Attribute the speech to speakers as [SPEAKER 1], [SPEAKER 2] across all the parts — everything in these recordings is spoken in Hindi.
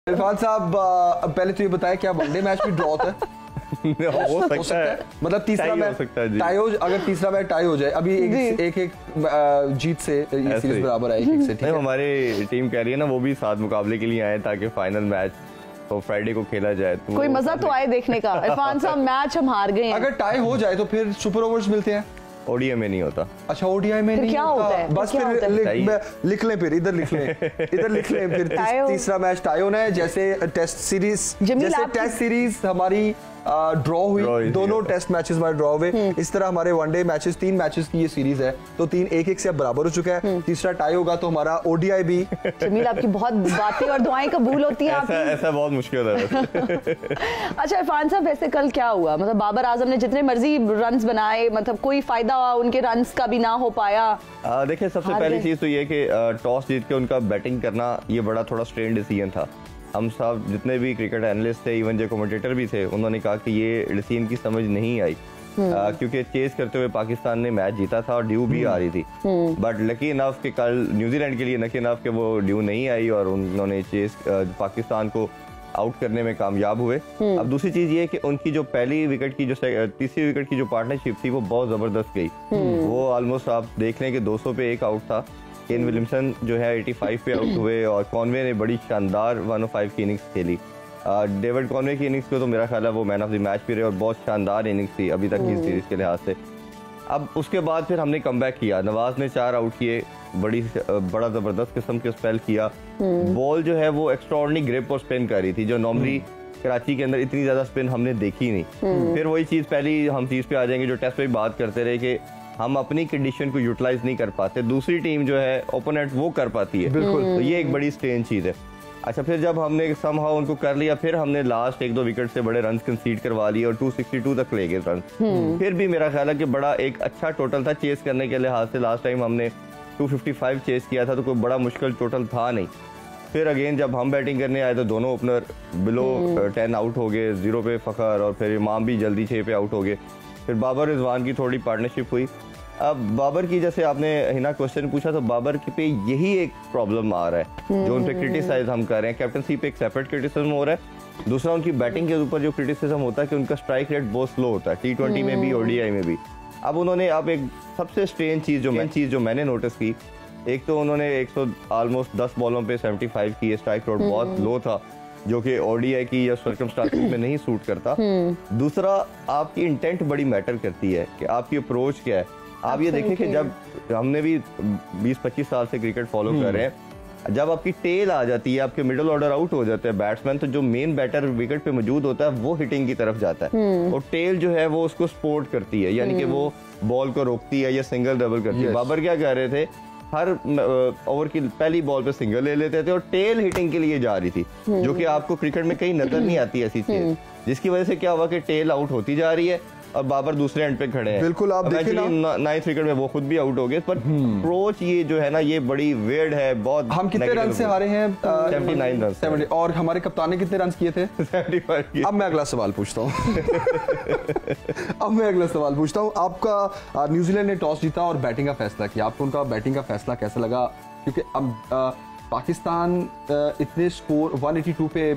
[SPEAKER 1] इरफान साहब पहले तो ये बताया क्या वनडे मैच भी ड्रॉ होता है?
[SPEAKER 2] हो सकता है,
[SPEAKER 1] मतलब तीसरा मैच टाई हो, अगर तीसरा मैच टाई हो जाए, अभी एक जीत से ये सीरीज बराबर है, एक से। ठीक है,
[SPEAKER 2] हमारी टीम कह रही है ना, वो भी 7 मुकाबले के लिए आए ताकि फाइनल मैच तो फ्राइडे को खेला जाए, तो
[SPEAKER 3] कोई मजा तो आए देखने का। इरफान साहब मैच हम हार गए हैं।
[SPEAKER 1] अगर टाई हो जाए तो फिर सुपर ओवर्स मिलते हैं।
[SPEAKER 2] ओडीआई में नहीं होता।
[SPEAKER 1] अच्छा, ओडीआई में नहीं
[SPEAKER 3] क्या होता है?
[SPEAKER 1] बस फिर लिख लें, फिर इधर लिख लें फिर तीसरा मैच टाई होना है। जैसे टेस्ट सीरीज हमारी ड्रॉ हुई, दोनों टेस्ट मैचेस हमारे ड्रॉ हुए, इस तरह हमारे वनडे मैचेस 3 मैचेस की ये सीरीज है, तो 3-1 से अब बराबर हो चुका है। तीसरा टाई होगा तो हमारा ओडीआई भी।
[SPEAKER 3] जमील, आपकी बहुत बातें और दुआएं कबूल होती हैं।
[SPEAKER 2] ऐसा बहुत मुश्किल है।
[SPEAKER 3] अच्छा इरफान साहब, वैसे कल क्या हुआ? मतलब बाबर आजम ने जितने मर्जी रन्स बनाए, मतलब कोई फायदा उनके रन्स का भी ना हो पाया।
[SPEAKER 2] देखिए, सबसे पहली चीज तो ये कि टॉस जीत के उनका बैटिंग करना ये बड़ा थोड़ा स्ट्रेन डिसीजन था। हम सब जितने भी क्रिकेट एनालिस्ट थे, इवन जो कमेंटेटर भी थे, उन्होंने कहा कि ये डिसीजन की समझ नहीं आई, क्योंकि चेस करते हुए पाकिस्तान ने मैच जीता था और ड्यू भी आ रही थी। बट लकी इनफ कि कल न्यूजीलैंड के लिए लकी इनफ कि वो ड्यू नहीं आई और उन्होंने चेस पाकिस्तान को आउट करने में कामयाब हुए। अब दूसरी चीज ये है कि उनकी जो पहली विकेट की, जो तीसरी विकेट की जो पार्टनरशिप थी, वो बहुत जबरदस्त गई। वो ऑलमोस्ट आप देख लें कि 200 पे 1 आउट था। केन विलियमसन जो है 85 पे आउट हुए और कॉनवे ने बड़ी शानदार 105 की इनिंग्स खेली। डेविड कॉनवे की इनिंग्स को तो मेरा ख्याल है वो मैन ऑफ द मैच भी रहे और बहुत शानदार इनिंग्स थी अभी तक की सीरीज के लिहाज से। अब उसके बाद फिर हमने कमबैक किया, नवाज ने 4 आउट किए, बड़ा जबरदस्त किस्म के स्पेल किया। बॉल जो है वो एक्स्ट्राऑर्डिनरी ग्रिप और स्पिन कर रही थी, जो नॉर्मली कराची के अंदर इतनी ज्यादा स्पिन हमने देखी नहीं। फिर वही चीज, पहली हम चीज पे आ जाएंगे जो टेस्ट पे बात करते रहे कि हम अपनी कंडीशन को यूटिलाइज नहीं कर पाते, दूसरी टीम जो है ओपोनेंट वो कर पाती है। बिल्कुल, तो ये एक बड़ी स्ट्रेंज चीज है। अच्छा, फिर जब हमने समहाउ उनको कर लिया, फिर हमने लास्ट 1-2 विकेट से बड़े रन कंसीड करवा लिए और 262 तक ले गए रन। फिर भी मेरा ख्याल है कि बड़ा एक अच्छा टोटल था चेस करने के लिहाज से। लास्ट टाइम हमने 255 चेस किया था, तो कोई बड़ा मुश्किल टोटल था नहीं। फिर अगेन जब हम बैटिंग करने आए तो दोनों ओपनर बिलो 10 आउट हो गए, 0 पे फखर और फिर इमाम भी जल्दी 6 पे आउट हो गए। फिर बाबर रिजवान की थोड़ी पार्टनरशिप हुई। अब बाबर की, जैसे आपने हिना क्वेश्चन पूछा, तो बाबर के पे यही एक प्रॉब्लम आ रहा है जो उन पे क्रिटिसाइज हम कर रहे हैं। कैप्टनसी पे एक सेपरेट क्रिटिसिज्म हो रहा है। दूसरा, उनकी बैटिंग के ऊपर जो क्रिटिसिज्म होता है कि उनका स्ट्राइक रेट बहुत स्लो होता है, T20 में भी, ओडीआई में भी। अब उन्होंने एक सबसे स्ट्रेंज चीज जो मैंने नोटिस की, एक तो उन्होंने 100 ऑलमोस्ट 10 बॉलों पे 75 की, स्ट्राइक रेट बहुत लो था, जो कि ओडीआई की या सर्कमस्टांसेस में नहीं सूट करता। दूसरा, आपकी इंटेंट बड़ी मैटर करती है कि आपकी अप्रोच क्या है। आप ये देखें कि जब हमने भी 20-25 साल से क्रिकेट फॉलो कर रहे हैं, जब आपकी टेल आ जाती है, आपके मिडिल ऑर्डर आउट हो जाते हैं बैट्समैन, तो जो मेन बैटर विकेट पे मौजूद होता है वो हिटिंग की तरफ जाता है और टेल जो है वो उसको सपोर्ट करती है, यानी कि वो बॉल को रोकती है या सिंगल डबल करती है। बाबर क्या कह रहे थे, हर ओवर की पहली बॉल पे सिंगल ले लेते थे और टेल हिटिंग के लिए जा रही थी, जो कि आपको क्रिकेट में कहीं नजर नहीं आती ऐसी चीज, जिसकी वजह से क्या हुआ कि टेल आउट होती जा रही है और बाबर दूसरे एंड पे खड़े हैं।
[SPEAKER 1] बिल्कुल, आप देखिए ना,
[SPEAKER 2] 9th विकेट में वो खुद भी आउट हो गए। पर अप्रोच ये जो है ना, ये बड़ी वेयर्ड है बहुत।
[SPEAKER 1] हम कितने रन से हारे हैं?
[SPEAKER 2] 79 रन।
[SPEAKER 1] 70। और हमारे कप्तान ने कितने रन किए थे?
[SPEAKER 2] 75।
[SPEAKER 1] अब मैं अगला सवाल पूछता हूँ। आपका न्यूजीलैंड ने टॉस जीता और बैटिंग का फैसला किया, आपको उनका बैटिंग का फैसला कैसा लगा? क्योंकि अब पाकिस्तान इतने स्कोर 182 पे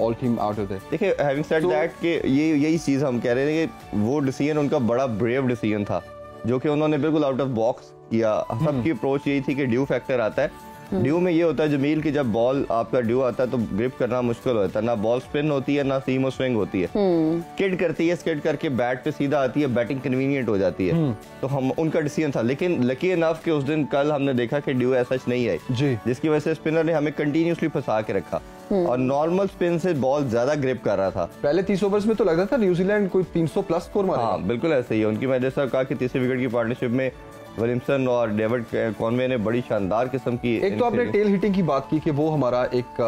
[SPEAKER 1] ऑल टीम आउट होते हैं।
[SPEAKER 2] देखिए, हैविंग सेड दैट कि यही चीज हम कह रहे थे कि वो डिसीजन उनका बड़ा ब्रेव डिसीजन था, जो कि उन्होंने बिल्कुल आउट ऑफ बॉक्स किया। सबकी अप्रोच यही थी कि ड्यू फैक्टर आता है। ड्यू में ये होता है जमील कि जब बॉल आपका ड्यू आता है तो ग्रिप करना मुश्किल होता है, ना बॉल स्पिन होती है ना सीम और स्विंग होती है। स्किड करती है, स्किड करके बैट पे सीधा आती है, बैटिंग कन्वीनियंट हो जाती है। तो हम उनका डिसीजन था, लेकिन लकी इनफ कि उस दिन कल हमने देखा कि ड्यू ऐसा नहीं आई, जिसकी वजह से स्पिनर ने हमें कंटिन्यूसली फंसा के रखा और नॉर्मल स्पिन से बॉल ज्यादा ग्रिप कर रहा था।
[SPEAKER 1] पहले 30 ओवर्स में तो लगता था न्यूजीलैंड कोई 300 प्लस स्कोर मारेगा।
[SPEAKER 2] हाँ, बिल्कुल ऐसे ही है। उनकी, मैंने जैसा कहा कि तीसरे विकेट की पार्टनरशिप में विलियमसन और डेविड कॉनवे ने बड़ी शानदार किस्म की।
[SPEAKER 1] एक तो आपने टेल हिटिंग की बात की कि वो हमारा एक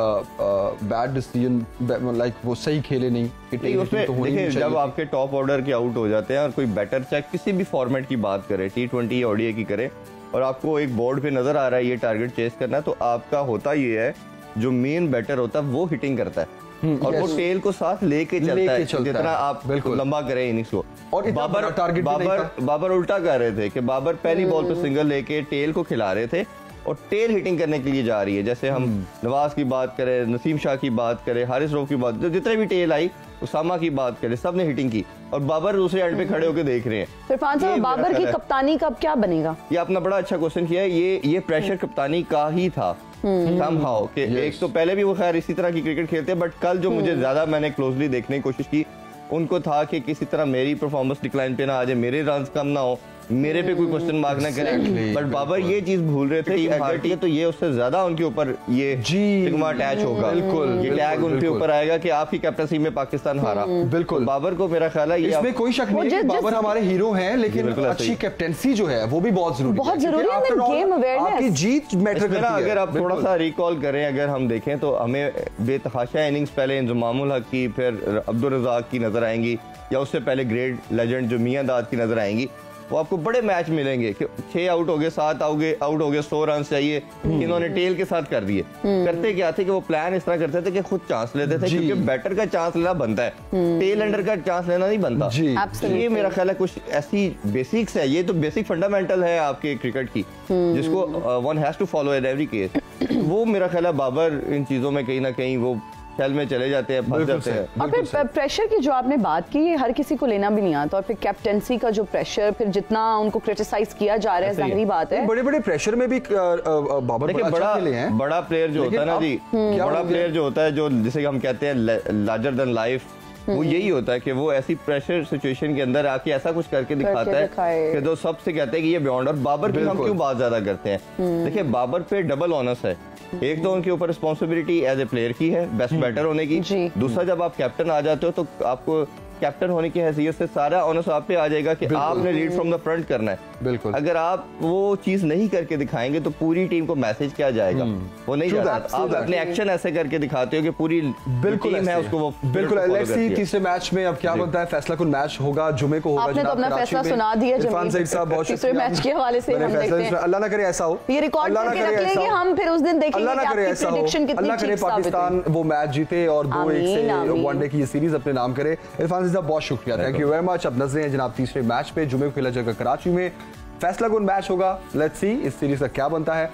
[SPEAKER 1] बैड डिसीजन, लाइक वो सही खेले नहीं।
[SPEAKER 2] उसमें देखिए, जब आपके टॉप ऑर्डर के आउट हो जाते हैं और कोई बैटर, चाहे किसी भी फॉर्मेट की बात करें, T20 या ओडीआई की करें, और आपको एक बोर्ड पे नजर आ रहा है ये टारगेट चेस करना है, तो आपका होता ये है, जो मेन बैटर होता है वो हिटिंग करता है और वो टेल को साथ लेके चलता है, जितना आप लंबा करें इनिंग्स को। और बाबर उल्टा कर रहे थे कि बाबर पहली बॉल पे सिंगल लेके टेल को खिला रहे थे और टेल हिटिंग करने के लिए जा रही है। जैसे हम नवाज की बात करें, नसीम शाह की बात करें, हारिस रऊफ की बात, जितने भी टेल आई, उसामा की बात करें, सब ने हिटिंग की और बाबर दूसरे एंड पे खड़े होकर देख रहे हैं।
[SPEAKER 3] फिर बाबर की कप्तानी का अब क्या बनेगा?
[SPEAKER 2] ये आपने बड़ा अच्छा क्वेश्चन किया है। ये प्रेशर कप्तानी का ही था somehow कि एक तो पहले भी वो खैर इसी तरह की क्रिकेट खेलते हैं, बट कल जो मुझे ज्यादा मैंने क्लोजली देखने की कोशिश की, उनको था कि किसी तरह मेरी परफॉर्मेंस डिक्लाइन पे ना आ जाए, मेरे रन कम ना हो, मेरे पे कोई क्वेश्चन मार्क ना करें। बट बाबर ये चीज भूल रहे थे, टीम हारती है तो ये उससे ज्यादा उनके ऊपर ये स्टिग्मा अटैच होगा, ये टैग उनके ऊपर आएगा कि आपकी कैप्टनसी में पाकिस्तान हारा।
[SPEAKER 1] बिल्कुल,
[SPEAKER 2] बाबर को मेरा ख्याल है
[SPEAKER 1] इसमें कोई शक नहीं है, बाबर हमारे हीरो हैं, लेकिन अच्छी कैप्टनसी जो है वो भी बहुत जरूरी है।
[SPEAKER 3] गेम अवेयरनेस,
[SPEAKER 1] आपकी जीत मैटर करती है।
[SPEAKER 2] अगर आप थोड़ा सा रिकॉल करें, अगर हम देखें तो हमें बेतहाशा इनिंग्स पहले इंजमामुल हक की, फिर अब्दुल रज़ाक की नजर आएंगी, या उससे पहले ग्रेट लेजेंड जो मियां दाद की नजर आएंगी। वो आपको बड़े मैच मिलेंगे कि 6 आउट हो गए, 7 आउट हो गए, 100 रन चाहिए, इन्होंने टेल के साथ कर दिए। करते क्या थे कि वो प्लान इस तरह करते थे कि खुद चांस लेते थे, क्योंकि बैटर का चांस लेना बनता है, टेल एंडर का चांस लेना नहीं बनता। ये मेरा ख्याल है कुछ ऐसी बेसिक्स है, ये तो बेसिक फंडामेंटल है आपके क्रिकेट की, जिसको one has to follow in every case. वो मेरा ख्याल है बाबर इन चीजों में कहीं ना कहीं वो खेल में चले जाते हैं, फंस जाते हैं।
[SPEAKER 3] और फिर प्रेशर की जो आपने बात की, ये हर किसी को लेना भी नहीं आता, और फिर कैप्टेंसी का जो प्रेशर, फिर जितना उनको क्रिटिसाइज किया जा रहा है, जाहिर बात है बड़े
[SPEAKER 1] प्रेशर में भी बाबर
[SPEAKER 2] बड़ा प्लेयर जो होता है ना जी, बड़ा प्लेयर जो होता है, जो जिसे हम कहते हैं लार्जर देन लाइफ, वो यही होता है कि वो ऐसी प्रेशर सिचुएशन के अंदर आके ऐसा कुछ करके दिखाता है कि जो सबसे कहते हैं कि ये बियॉन्ड। और बाबर की हम क्यों बात ज्यादा करते हैं, देखिए बाबर पे डबल ऑनस है। एक तो उनके ऊपर रिस्पॉन्सिबिलिटी एज ए प्लेयर की है, बेस्ट बैटर होने की, दूसरा जब आप कैप्टन आ जाते हो तो आपको कैप्टन होने की हैसियत से सारा ऑनस आप पे आ जाएगा कि आपने लीड फ्रॉम द फ्रंट करना है।
[SPEAKER 1] बिल्कुल,
[SPEAKER 2] अगर आप वो चीज नहीं करके दिखाएंगे तो पूरी टीम को मैसेज क्या जाएगा, वो नहीं जाता। आप अपने एक्शन ऐसे करके दिखाते हो कि पूरी टीम है उसको वो
[SPEAKER 1] बिल्कुल। लेट्स सी तीसरे मैच में अब क्या बनता है, फैसला कुन मैच होगा, जुमे को होगा।
[SPEAKER 3] आपने तो अपना फैसला सुना दिया
[SPEAKER 1] इरफान सईद साहब, बहुत
[SPEAKER 3] तीसरे मैच के हवाले से हम देखते हैं।
[SPEAKER 1] अल्लाह ना करे ऐसा हो,
[SPEAKER 3] ये रिकॉर्ड करके रख लेंगे हम, फिर उस दिन देखेंगे
[SPEAKER 1] अल्लाह ना करे ऐसा हो, अल्लाह करे पाकिस्तान वो मैच जीते और 2-1 से वनडे की ये सीरीज अपने नाम करे। इरफान साहब बहुत शुक्रिया, थैंक यू वेरी मच। अब नजरें हैं जनाब तीसरे मैच पे, जुमे को खेला जाएगा कराची में, फैसला कुन मैच होगा। लेट्स सी इस सीरीज का क्या बनता है।